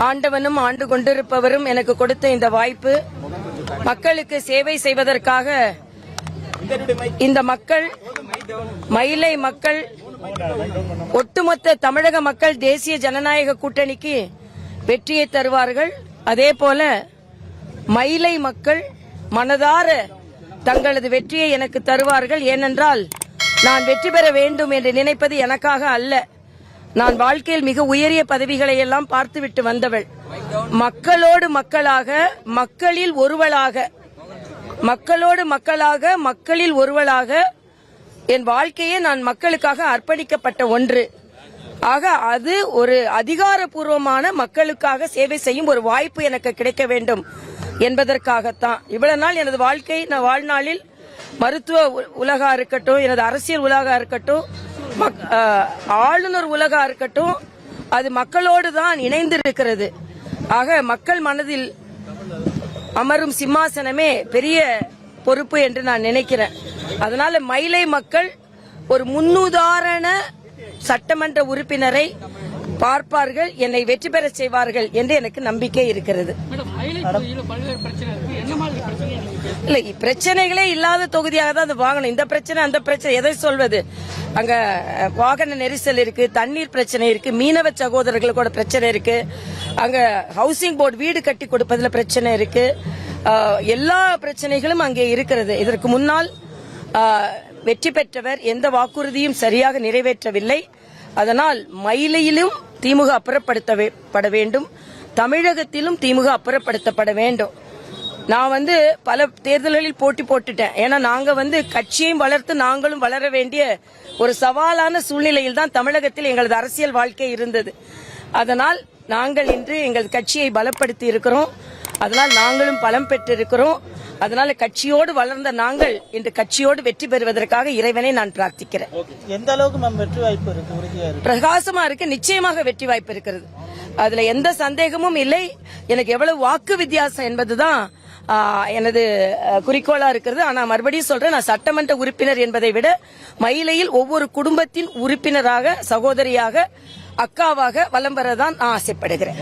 ஆண்டவனும் ஆண்டு கொண்டிருப்பவரும் எனக்கு கொடுத்த இந்த வாய்ப்பு, மக்களுக்கு சேவை செய்வதற்காக இந்த மக்கள், மயிலை மக்கள், ஒட்டுமொத்த தமிழக மக்கள் தேசிய ஜனநாயக கூட்டணிக்கு வெற்றியை தருவார்கள். அதேபோல மயிலை மக்கள் மனதார தங்களது வெற்றியை எனக்கு தருவார்கள். ஏனென்றால் நான் வெற்றி பெற வேண்டும் என்று நினைப்பது எனக்காக அல்ல. நான் வாழ்க்கையில் மிக உயரிய பதவிகளை எல்லாம் பார்த்துவிட்டு வந்தவள். மக்களோடு மக்களாக, மக்களில் ஒருவளாக, மக்களோடு மக்களாக, மக்களில் ஒருவளாக என் வாழ்க்கையே நான் மக்களுக்காக அர்ப்பணிக்கப்பட்ட ஒன்று. ஆக அது ஒரு அதிகாரப்பூர்வமான மக்களுக்காக சேவை செய்யும் ஒரு வாய்ப்பு எனக்கு கிடைக்க வேண்டும் என்பதற்காகத்தான். இவ்வளவு நாள் எனது வாழ்க்கை, நான் வாழ்நாளில் மருத்துவ உலகா இருக்கட்டும், எனது அரசியல் உலகா இருக்கட்டும், ஆளுநர் உலகா இருக்கட்டும், அது மக்களோடு தான் இணைந்திருக்கிறது. ஆக மக்கள் மனதில் அமரும் சிம்மாசனமே பெரிய பொறுப்பு என்று நான் நினைக்கிறேன். அதனால மயிலை மக்கள் ஒரு முன்னுதாரண சட்டமன்ற உறுப்பினரை பார்ப்பார்கள், என்னை வெற்றி பெற செய்வார்கள் என்று எனக்கு நம்பிக்கை இருக்கிறது. இல்ல, பிரச்சனைகளே இல்லாத தொகுதியாக தான் அது வாங்கணும். இந்த பிரச்சனை அந்த பிரச்சனை எதை சொல்வது? அங்க வாகன நெரிசல் இருக்கு, தண்ணீர் பிரச்சனை இருக்கு, மீனவ சகோதரர்களோட பிரச்சனை இருக்கு, அங்க ஹவுசிங் போர்டு வீடு கட்டி கொடுப்பதில் பிரச்சனை இருக்கு, எல்லா பிரச்சனைகளும் அங்கே இருக்கிறது. இதற்கு முன்னால் வெற்றி பெற்றவர் எந்த வாக்குறுதியும் சரியாக நிறைவேற்றவில்லை. அதனால் மயிலையிலும் திமுக அப்புறப்படுத்தப்பட வேண்டும், தமிழகத்திலும் திமுக அப்புறப்படுத்தப்பட வேண்டும். நான் பல தேர்தல்களில் போட்டி போட்டுட்டேன். ஏன்னா நாங்க கட்சியையும் வளர்த்து நாங்களும் வளர வேண்டிய ஒரு சவாலான சூழ்நிலையில் தான் தமிழகத்தில் எங்களது அரசியல் வாழ்க்கை இருந்தது. அதனால் நாங்கள் இன்று எங்கள் கட்சியை பலப்படுத்தி இருக்கிறோம். அதனால் நாங்களும் பலம் பெற்றிருக்கிறோம். அதனால கட்சியோடு வளர்ந்த நாங்கள் இன்று கட்சியோடு வெற்றி பெறுவதற்காக இறைவனை நான் பிரார்த்திக்கிறேன். எந்த அளவுக்கு வெற்றி வாய்ப்பு இருக்கு? பிரகாசமா இருக்கு, நிச்சயமாக வெற்றி வாய்ப்பு இருக்கிறது. அதுல எந்த சந்தேகமும் இல்லை. எனக்கு எவ்வளவு வாக்கு வித்தியாசம் என்பதுதான் எனது குறிக்கோளா இருக்கிறது. ஆனா மறுபடியும் சொல்றேன், நான் சட்டமன்ற உறுப்பினர் என்பதை விட மயிலையில் ஒவ்வொரு குடும்பத்தின் உறுப்பினராக, சகோதரியாக, அக்காவாக வலம் வரதான் நான் ஆசைப்படுகிறேன்.